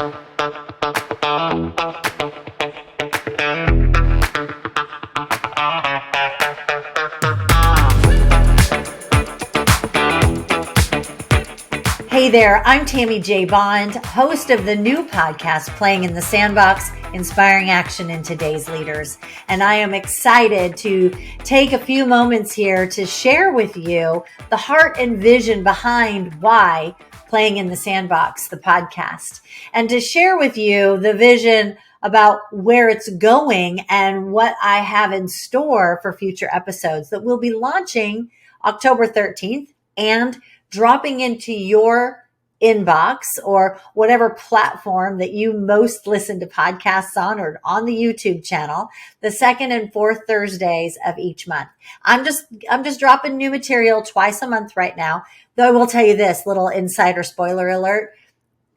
Hey there, I'm Tammy J, host of the new podcast, Playing in the Sandbox, Inspiring Action in Today's Leaders. And I am excited to take a few moments here to share with you the heart and vision behind why Playing in the Sandbox, the podcast, and to share with you the vision about where it's going and what I have in store for future episodes that we'll be launching October 13th and dropping into your inbox or whatever platform that you most listen to podcasts on, or on the YouTube channel, the second and fourth Thursdays of each month. I'm just dropping new material twice a month right now. Though I will tell you this little insider spoiler alert.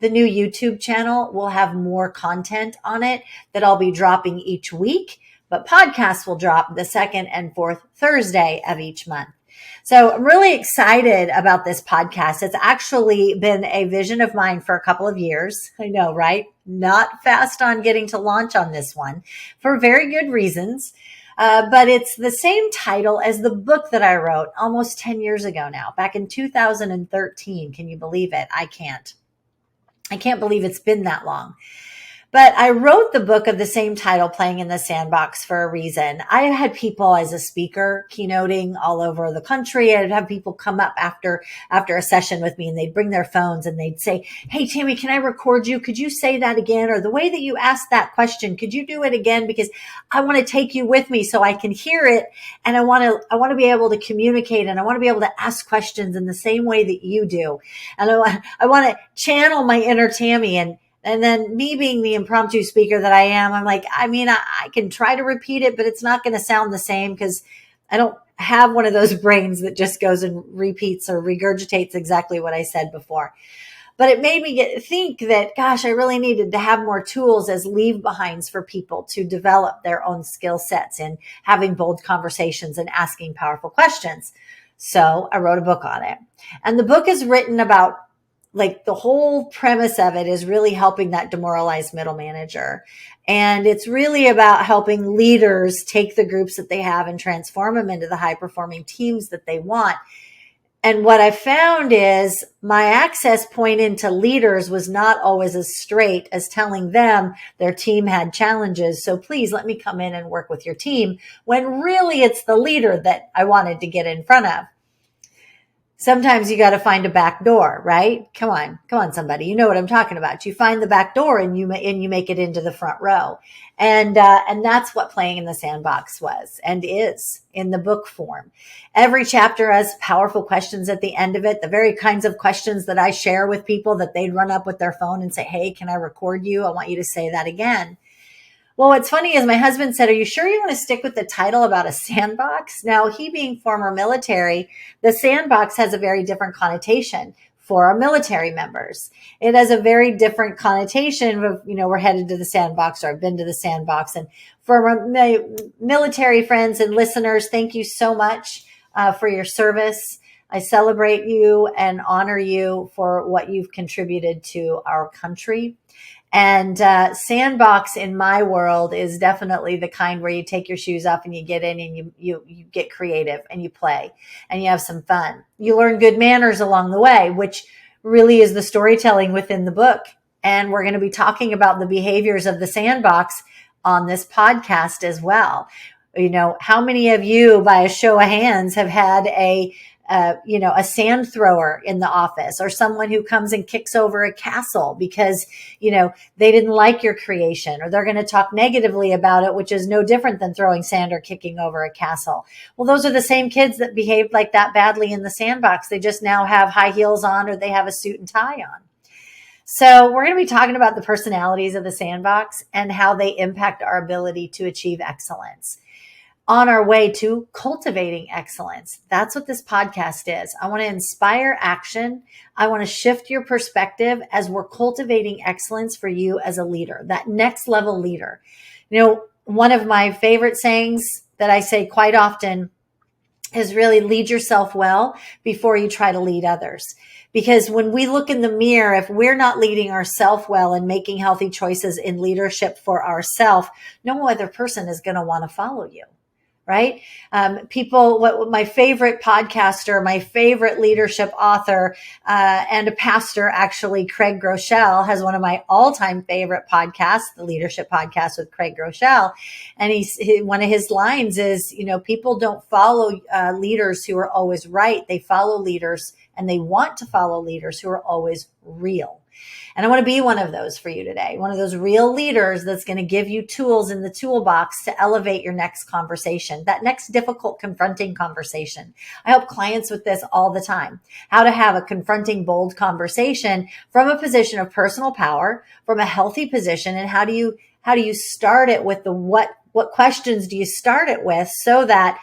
The new YouTube channel will have more content on it that I'll be dropping each week, but podcasts will drop the second and fourth Thursday of each month. So I'm really excited about this podcast. It's actually been a vision of mine for a couple of years. I know, right? Not fast on getting to launch on this one for very good reasons. But it's the same title as the book that I wrote almost 10 years ago now, back in 2013. Can you believe it? I can't believe it's been that long. But I wrote the book of the same title, Playing in the Sandbox, for a reason. I had people as a speaker keynoting all over the country. I'd have people come up after a session with me, and they'd bring their phones and they'd say, "Hey, Tammy, can I record you? Could you say that again? Or the way that you asked that question, could you do it again? Because I want to take you with me so I can hear it. And I want to be able to communicate, and I want to be able to ask questions in the same way that you do. And I want to channel my inner Tammy." And then me being the impromptu speaker that I am, I'm like, I can try to repeat it, but it's not going to sound the same because I don't have one of those brains that just goes and repeats or regurgitates exactly what I said before. But it made me think that, gosh, I really needed to have more tools as leave behinds for people to develop their own skill sets in having bold conversations and asking powerful questions. So I wrote a book on it. And the book is written about, like, the whole premise of it is really helping that demoralized middle manager. And it's really about helping leaders take the groups that they have and transform them into the high performing teams that they want. And what I found is my access point into leaders was not always as straight as telling them their team had challenges. So please let me come in and work with your team, when really it's the leader that I wanted to get in front of. Sometimes you got to find a back door, right? Come on, somebody. You know what I'm talking about. You find the back door and you make it into the front row. And that's what Playing in the Sandbox was and is in the book form. Every chapter has powerful questions at the end of it, the very kinds of questions that I share with people that they'd run up with their phone and say, "Hey, can I record you? I want you to say that again." Well, what's funny is my husband said, "Are you sure you want to stick with the title about a sandbox?" Now, he being former military, the sandbox has a very different connotation for our military members. It has a very different connotation of, we're headed to the sandbox, or I've been to the sandbox. And for my military friends and listeners, thank you so much for your service. I celebrate you and honor you for what you've contributed to our country. And sandbox in my world is definitely the kind where you take your shoes off and you get in and you get creative and you play and you have some fun. You learn good manners along the way, which really is the storytelling within the book. And we're going to be talking about the behaviors of the sandbox on this podcast as well. How many of you, by a show of hands, have had a sand thrower in the office, or someone who comes and kicks over a castle because, they didn't like your creation, or they're going to talk negatively about it, which is no different than throwing sand or kicking over a castle. Well, those are the same kids that behaved like that badly in the sandbox. They just now have high heels on, or they have a suit and tie on. So we're going to be talking about the personalities of the sandbox and how they impact our ability to achieve excellence on our way to cultivating excellence. That's what this podcast is. I want to inspire action. I want to shift your perspective as we're cultivating excellence for you as a leader, that next level leader. One of my favorite sayings that I say quite often is really lead yourself well before you try to lead others. Because when we look in the mirror, if we're not leading ourselves well and making healthy choices in leadership for ourselves, no other person is going to want to follow you. Right? What my favorite podcaster, my favorite leadership author, and a pastor, actually, Craig Groeschel, has one of my all-time favorite podcasts, the Leadership Podcast with Craig Groeschel. And one of his lines is, people don't follow leaders who are always right. They follow leaders, and they want to follow leaders who are always real. And I want to be one of those for you today, one of those real leaders that's going to give you tools in the toolbox to elevate your next conversation, that next difficult, confronting conversation. I help clients with this all the time, how to have a confronting, bold conversation from a position of personal power, from a healthy position. And how do you start it with what questions do you start it with so that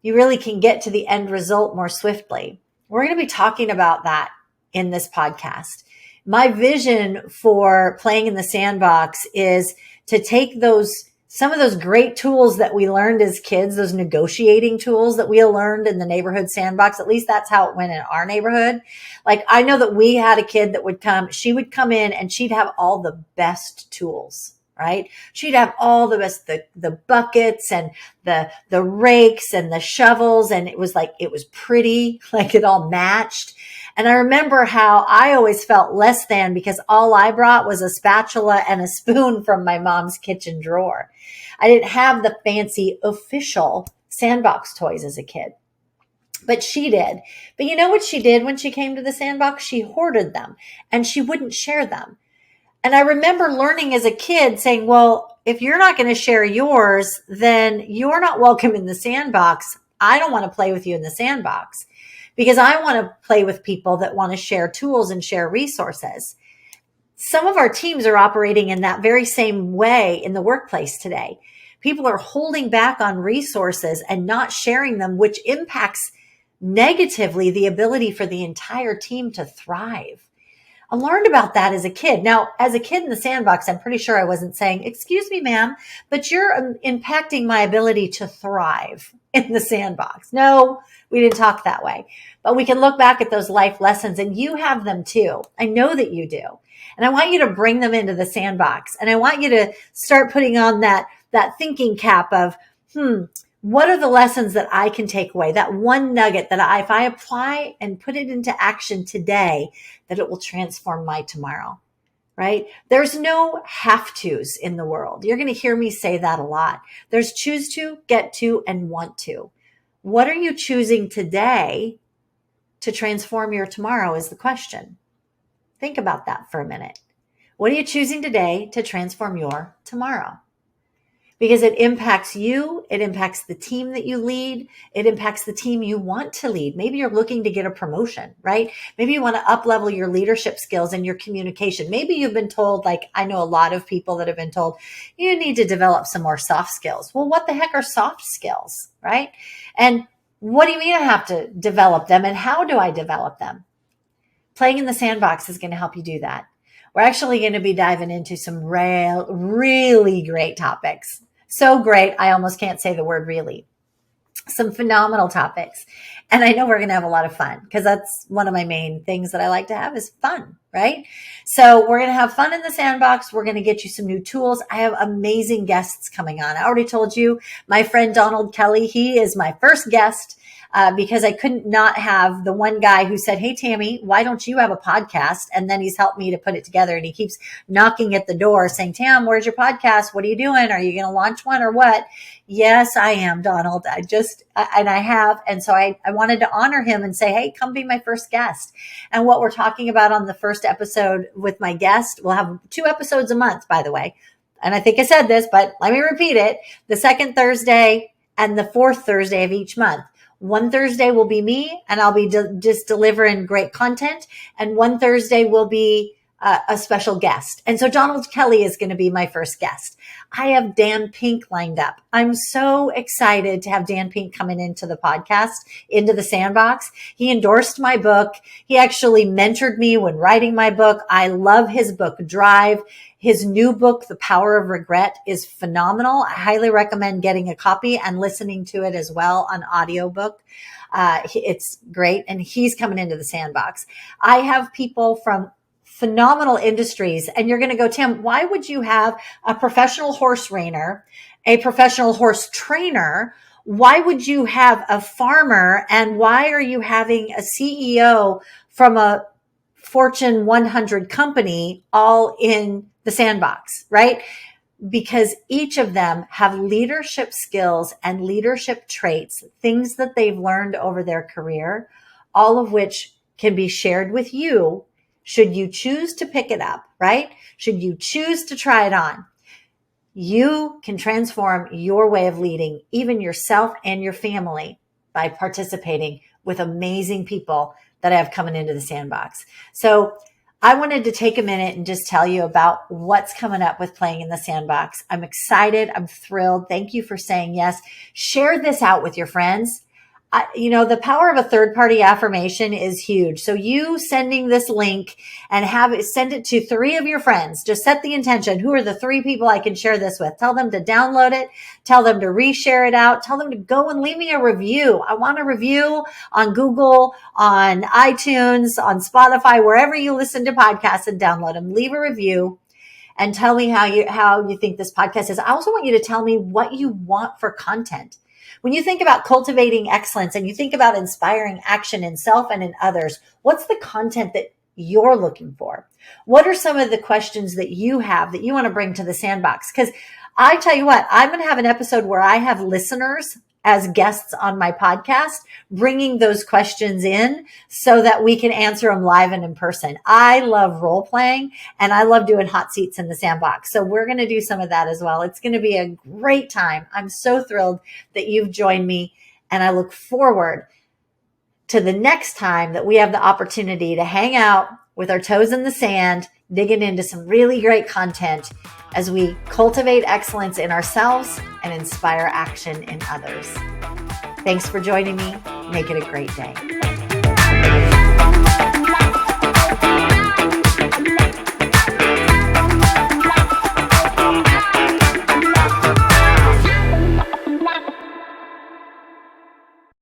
you really can get to the end result more swiftly? We're going to be talking about that in this podcast. My vision for playing in the sandbox is to take some of those great tools that we learned as kids, those negotiating tools that we learned in the neighborhood sandbox. At least that's how it went in our neighborhood. Like, I know that we had a kid that she would come in and she'd have all the best tools. Right? She'd have all the best, the buckets and the rakes and the shovels. And it was pretty, like it all matched. And I remember how I always felt less than because all I brought was a spatula and a spoon from my mom's kitchen drawer. I didn't have the fancy official sandbox toys as a kid, but she did. But you know what she did when she came to the sandbox? She hoarded them and she wouldn't share them. And I remember learning as a kid saying, well, if you're not going to share yours, then you're not welcome in the sandbox. I don't want to play with you in the sandbox because I want to play with people that want to share tools and share resources. Some of our teams are operating in that very same way in the workplace today. People are holding back on resources and not sharing them, which impacts negatively the ability for the entire team to thrive. I learned about that as a kid. Now, as a kid in the sandbox, I'm pretty sure I wasn't saying, excuse me, ma'am, but you're impacting my ability to thrive in the sandbox. No, we didn't talk that way. But we can look back at those life lessons, and you have them too. I know that you do. And I want you to bring them into the sandbox. And I want you to start putting on that thinking cap of, what are the lessons that I can take away? That one nugget that if I apply and put it into action today, that it will transform my tomorrow, right? There's no have to's in the world. You're going to hear me say that a lot. There's choose to, get to, and want to. What are you choosing today to transform your tomorrow is the question. Think about that for a minute. What are you choosing today to transform your tomorrow? Because it impacts you, it impacts the team that you lead, it impacts the team you want to lead. Maybe you're looking to get a promotion, right? Maybe you want to up-level your leadership skills and your communication. Maybe you've been told, like I know a lot of people that have been told, you need to develop some more soft skills. Well, what the heck are soft skills, right? And what do you mean I have to develop them, and how do I develop them? Playing in the sandbox is going to help you do that. We're actually going to be diving into some really great topics. So great, I almost can't say the word really. Some phenomenal topics. And I know we're going to have a lot of fun because that's one of my main things that I like to have is fun, right? So we're going to have fun in the sandbox. We're going to get you some new tools. I have amazing guests coming on. I already told you, my friend Donald Kelly, he is my first guest. Because I couldn't not have the one guy who said, hey, Tammy, why don't you have a podcast? And then he's helped me to put it together. And he keeps knocking at the door saying, Tam, where's your podcast? What are you doing? Are you going to launch one or what? Yes, I am, Donald. I have. And so I wanted to honor him and say, hey, come be my first guest. And what we're talking about on the first episode with my guest, we'll have 2 episodes a month, by the way. And I think I said this, but let me repeat it. The second Thursday and the fourth Thursday of each month. One Thursday will be me, and I'll be just delivering great content. And one Thursday will be a special guest. And so Donald Kelly is going to be my first guest. I have Dan Pink lined up. I'm so excited to have Dan Pink coming into the podcast, Into the Sandbox. He endorsed my book. He actually mentored me when writing my book. I love his book, Drive. His new book, The Power of Regret, is phenomenal. I highly recommend getting a copy and listening to it as well on audiobook. It's great. And he's coming into the Sandbox. I have people from phenomenal industries. And you're going to go, Tim, why would you have a professional horse trainer, a professional horse trainer? Why would you have a farmer? And why are you having a CEO from a Fortune 100 company all in the Sandbox, right? Because each of them have leadership skills and leadership traits, things that they've learned over their career, all of which can be shared with you should you choose to pick it up, right? Should you choose to try it on. You can transform your way of leading, even yourself and your family, by participating with amazing people that I have coming into the Sandbox. So I wanted to take a minute and just tell you about what's coming up with Playing in the Sandbox. I'm excited. I'm thrilled. Thank you for saying yes. Share this out with your friends. The power of a third-party affirmation is huge. So you sending this link and send it to 3 of your friends. Just set the intention. Who are the 3 people I can share this with? Tell them to download it. Tell them to reshare it out. Tell them to go and leave me a review. I want a review on Google, on iTunes, on Spotify, wherever you listen to podcasts and download them. Leave a review and tell me how you think this podcast is. I also want you to tell me what you want for content. When you think about cultivating excellence and you think about inspiring action in self and in others, what's the content that you're looking for? What are some of the questions that you have that you want to bring to the Sandbox? Because I tell you what, I'm going to have an episode where I have listeners as guests on my podcast, bringing those questions in so that we can answer them live and in person. I love role playing and I love doing hot seats in the Sandbox. So we're going to do some of that as well. It's going to be a great time. I'm so thrilled that you've joined me, and I look forward to the next time that we have the opportunity to hang out with our toes in the sand, digging into some really great content as we cultivate excellence in ourselves and inspire action in others. Thanks for joining me. Make it a great day.